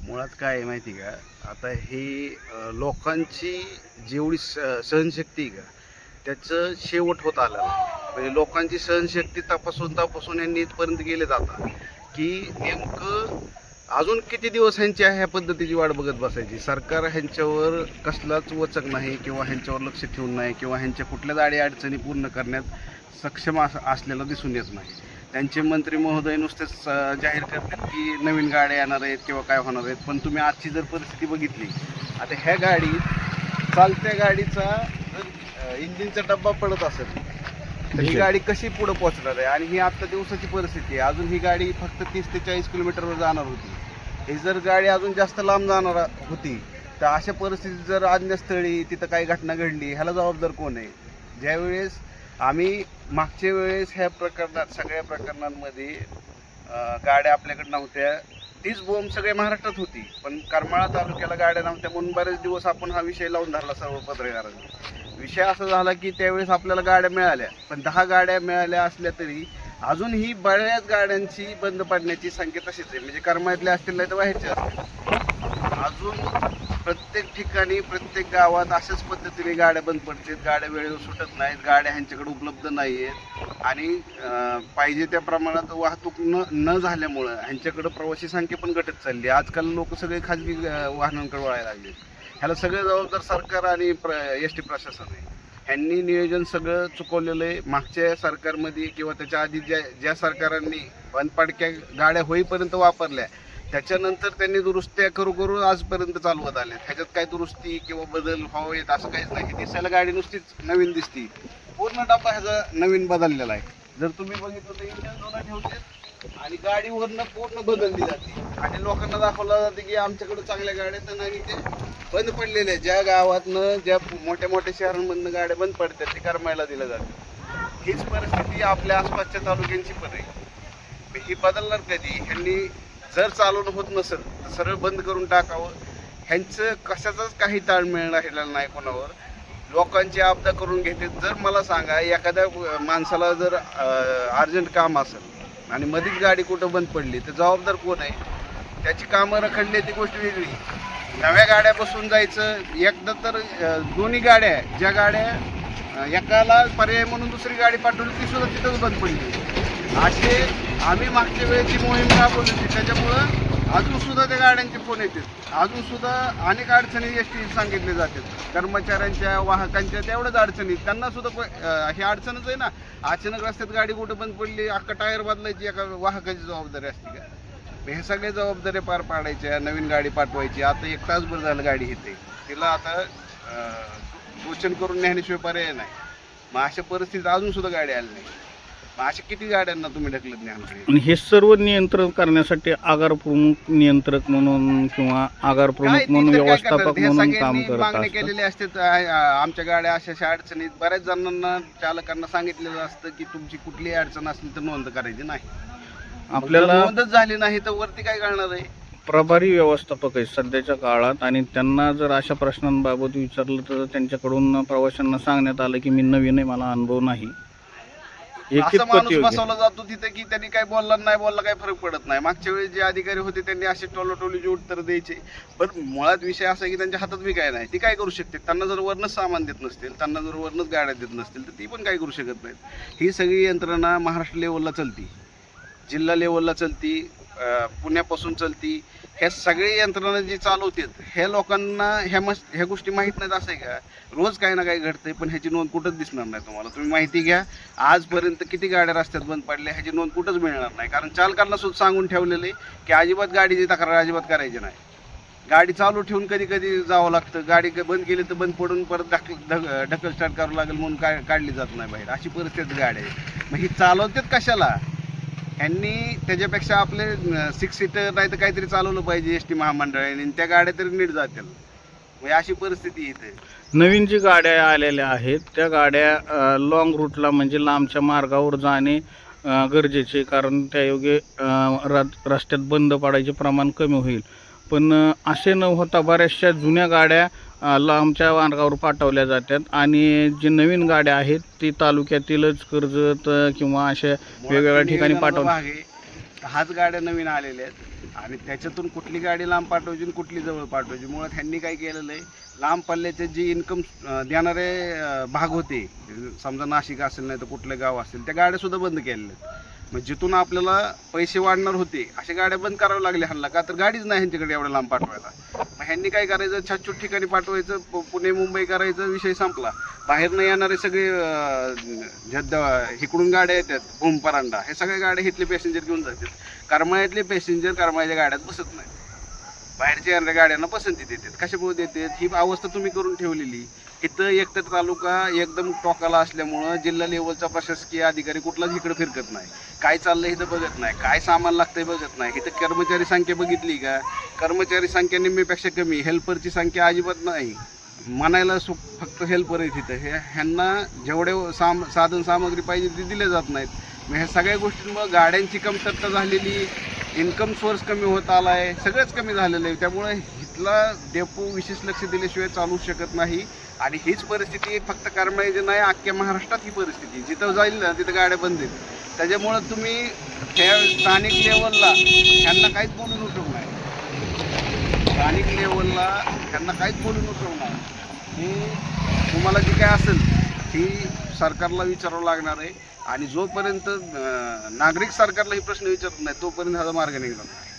मुळात काय आहे माहिती का? आता हे लोकांची जेवढी सहनशक्ती आहे का, त्याचं शेवट होत आलेलं आहे. म्हणजे लोकांची सहनशक्ती तपासून तपासून यांनी इथपर्यंत गेले जातात, की नेमकं अजून किती दिवस ह्यांची ह्या पद्धतीची वाट बघत बसायची. सरकार ह्यांच्यावर कसलाच वचक नाही किंवा ह्यांच्यावर लक्ष ठेवून नाही किंवा ह्यांच्या कुठल्याच अडीअडचणी पूर्ण करण्यात सक्षम असलेलं दिसून येत नाही. त्यांचे मंत्री महोदय नुसतेच जाहीर करतात की नवीन गाड्या येणार आहेत किंवा काय होणार आहेत. पण तुम्ही आजची जर परिस्थिती बघितली, आता ह्या गाडीत चालत्या गाडीचा जर इंजिनचा डब्बा पडत असेल तर ही गाडी कशी पुढे पोहोचणार आहे? आणि ही आत्ता दिवसाची परिस्थिती आहे. अजून ही गाडी फक्त 30 ते 40 किलोमीटरवर जाणार होती. ही जर गाडी अजून जास्त लांब जाणार होती तर अशा परिस्थितीत जर अज्ञातस्थळी तिथं काही घटना घडली, ह्याला जबाबदार कोण आहे? ज्यावेळेस आम्ही मागच्या वेळेस ह्या प्रकरणात सगळ्या प्रकरणांमध्ये गाड्या आपल्याकडे नव्हत्या, तीच बोंब सगळ्या महाराष्ट्रात होती, पण करमाळा तालुक्याला गाड्या नव्हत्या म्हणून बरेच दिवस आपण हा विषय लावून धरला सर्व पत्रकारांनी. विषय असा झाला की त्यावेळेस आपल्याला गाड्या मिळाल्या, पण 10 गाड्या मिळाल्या असल्या तरी अजूनही बऱ्याच गाड्यांची बंद पडण्याची संख्या तशीच आहे. म्हणजे करमाळ्यातल्या असतील नाही तर बाहेरच्या असतील. अजून प्रत्येक ठिकाणी प्रत्येक गावात अशाच पद्धतीने गाड्या बंद पडतात, गाड्या वेळेवर सुटत नाहीत, गाड्या ह्यांच्याकडे उपलब्ध नाही आहेत आणि पाहिजे त्या प्रमाणात वाहतूक न झाल्यामुळं ह्यांच्याकडं प्रवासी संख्या पण घटत चालली. आजकाल लोक सगळे खाजगी वाहनांकडे वळायला लागले. ह्याला सगळं जबाबदार सरकार आणि एस.टी. प्रशासन आहे. ह्यांनी नियोजन सगळं चुकवलेलं आहे. मागच्या सरकारमध्ये किंवा त्याच्या आधी ज्या सरकारांनी बंदपाडक्या गाड्या होईपर्यंत वापरल्या, त्याच्यानंतर त्यांनी दुरुस्त्या करू आजपर्यंत चालवत आले. ह्याच्यात काही दुरुस्ती किंवा बदल व्हावेत असं काहीच नाही. दिसायला गाडी नुसतीच नवीन दिसती, पूर्ण डब्बा ह्याचा नवीन बदललेला आहे. जर तुम्ही बघितलं तर इंजन जुनं ठेवते आणि गाडी वरनं पूर्ण बदलली जाते आणि लोकांना दाखवलं जाते की आमच्याकडे चांगल्या गाड्या तर नाही, ते बंद पडलेल्या. ज्या गावातनं ज्या मोठ्या मोठ्या शहरांमधनं गाड्या बंद पडतात ते करमायला दिल्या जातात. हीच परिस्थिती आपल्या आसपासच्या तालुक्यांची पण आहे. ही बदलणार कधी? ह्यांनी जर चालवणं होत नसेल तर सरळ बंद करून टाकावं. ह्यांचं कशाचाच काही ताळमेळ राहिलेला नाही कोणावर. लोकांची आपदा करून घेते. जर मला सांगा, एखाद्या माणसाला जर अर्जंट काम असेल आणि मधीच गाडी कुठं बंद पडली तर जबाबदार कोण आहे? त्याची कामं रखडली ती गोष्ट वेगळी. नव्या गाड्या बसून जायचं. एकदा तर दोन्ही गाड्या, ज्या गाड्या एकाला पर्याय म्हणून दुसरी गाडी पाठवली ती सुद्धा तिथंच बंद पडली. असे आम्ही मागच्या वेळेची मोहीम राबवली होती, त्याच्यामुळं अजून सुद्धा त्या गाड्यांचे फोन येतात. अजून सुद्धा अनेक अडचणी एस.टी. सांगितले जातात. कर्मचाऱ्यांच्या, वाहकांच्या तेवढ्याच अडचणी, त्यांना सुद्धा ही अडचणच आहे ना. अचानक रस्त्यात गाडी कुठं बंद पडली, अख्खा टायर बदलायची एका वाहकाची जबाबदारी असते का? हे सगळे जबाबदाऱ्या पार पाडायच्या. नवीन गाडी पाठवायची. आता 1 तासभर झालं गाडी येते, तिला आता गोचन करून नेण्याशिवाय पर्याय नाही. मग अशा परिस्थितीत अजून सुद्धा गाडी आली नाही. मग अशा किती गाड्यांना तुम्ही ढकलत नाही? आणि हे सर्व नियंत्रण करण्यासाठी आगार प्रमुख नियंत्रक म्हणून किंवा आगार प्रमुख म्हणून व्यवस्थापक म्हणून काम करत मागणी केलेली असते. आमच्या गाड्या अशा अडचणीत, बऱ्याच जणांना चालकांना सांगितलेलं असतं की तुमची कुठलीही अडचण असली तर नोंद करायची नाही. आपल्याला नोंदच झाली नाही तर वरती काय करणार आहे? प्रभारी व्यवस्थापक आहे सध्याच्या काळात आणि त्यांना जर अशा प्रश्नांबाबत विचारलं तर त्यांच्याकडून प्रवाशांना सांगण्यात आलं की मी नवीन आहे, मला अनुभव नाही. असा माणूस बसवला जातो तिथे की त्यांनी काय बोलला नाही बोलला काही फरक पडत नाही. मागच्या वेळेस जे अधिकारी होते त्यांनी असे टोलोटोलीची उत्तर द्यायचे. पण मुळात विषय असा आहे की त्यांच्या हातात बी काय नाही. ती काय करू शकते? त्यांना जर वरनच सामान देत नसतील, त्यांना जर वरनच गाड्या देत नसतील तर ती पण काय करू शकत नाहीत. ही सगळी यंत्रणा महाराष्ट्र लेवलला चलती, जिल्हा लेवलला चलती, पुण्यापासून चलती. ह्या सगळी यंत्रणा जी चालवतात ह्या लोकांना ह्या गोष्टी माहीत नाहीत असं आहे का? रोज काही ना काही घडतंय पण ह्याची नोंद कुठंच दिसणार नाही तुम्हाला. तुम्ही माहिती घ्या, आजपर्यंत किती गाड्या रस्त्यात बंद पडल्या ह्याची नोंद कुठंच मिळणार नाही. कारण चालकांना सुद्धा सांगून ठेवलेलं आहे की अजिबात गाडीची तक्रार अजिबात करायची नाही. गाडी चालू ठेवून कधी कधी जावं लागतं. गाडी बंद केली तर बंद पडून परत ढकल स्टार्ट करावं लागेल म्हणून काढली जात नाही बाहेर. अशी परिस्थिती गाडी आहे. मग ही चालवतात कशाला? ह्यांनी त्याच्यापेक्षा आपले 6 सीटर नाही तर काहीतरी चालवलं पाहिजे एस.टी. महामंडळाने, त्या गाड्या तरी नीट जातील. म्हणजे अशी परिस्थिती इथे. नवीन जी गाड्या आलेल्या आहेत त्या गाड्या लॉंग रूटला म्हणजे लांबच्या मार्गावर जाणे गरजेचे, कारण त्यायोगे रस्त्यात बंद पडायचे प्रमाण कमी होईल. पण असे न होता बऱ्याचशा जुन्या गाड्या लांबच्या मार्गावर पाठवल्या जातात आणि जी नवीन गाड्या आहेत ती तालुक्यातीलच कर्जत किंवा अशा वेगवेगळ्या ठिकाणी पाठवल्या. हाच गाड्या नवीन आलेल्या आहेत. आणि त्याच्यातून कुठली गाडी लांब पाठवायची आणि कुठली जवळ पाठवायची. मुळात ह्यांनी काय केलेलं आहे, लांब पल्ल्याचे जे इन्कम देणारे भाग होते, समजा नाशिक असेल नाही तर कुठलं गाव असेल, त्या गाड्यासुद्धा बंद केलेल्या आहेत. मग जिथून आपल्याला पैसे वाढणार होते अशा गाड्या बंद कराव्या लागल्या ह्यांना, का तर गाडीच नाही ह्यांच्याकडे एवढ्या लांब पाठवायला. मग ह्यांनी काय करायचं, छाछूट ठिकाणी पाठवायचं, पुणे मुंबई करायचं, विषय संपला. बाहेर नाही येणारे सगळे इकडून गाड्या येतात, भूमपरांडा, हे सगळ्या गाड्या इथले पॅसेंजर घेऊन जातात. करमाळ्यातले पॅसेंजर करमाळ्याच्या गाड्यात बसत नाही, बाहेरच्या येणाऱ्या गाड्यांना पसंती देतात. कशामुळे देतात, ही अवस्था तुम्ही करून ठेवलेली. इथं एकतर तालुका एकदम टोकाला असल्यामुळं जिल्हा लेवलचा प्रशासकीय अधिकारी कुठलाच इकडे फिरकत नाही, काय चाललंय इथं बघत नाही, काय सामान लागतंय बघत नाही. इथं कर्मचारी संख्या बघितली का, कर्मचारी संख्या निम्म्यापेक्षा कमी, हेल्परची संख्या अजिबात नाही. म्हणायला फक्त हेल्पर आहेत इथं. ह्यांना जेवढे साधन सामग्री पाहिजे ती दिले जात नाहीत. मग ह्या सगळ्या गोष्टींमुळे गाड्यांची कमतरता झालेली, इन्कम सोर्स कमी होत आला आहे, सगळंच कमी झालेलं आहे. त्यामुळे इथला डेपो विशेष लक्ष दिल्याशिवाय चालू शकत नाही. आणि हीच परिस्थिती फक्त करमाळ्याची नाही, अख्ख्या महाराष्ट्रात ही परिस्थिती. जिथं जाईल ना तिथं गाड्या बंद आहेत. त्याच्यामुळं तुम्ही त्या स्थानिक लेवलला ह्यांना काहीच बोलून उपयोग नाही, स्थानिक लेवलला ह्यांना काहीच बोलून उपयोग नाही. हे तुम्हाला जी काय असेल ही सरकारला विचारावं लागणार आहे. आणि जोपर्यंत नागरिक सरकारला ही प्रश्न विचारत नाही तोपर्यंत ह्याचा मार्ग निघणार नाही.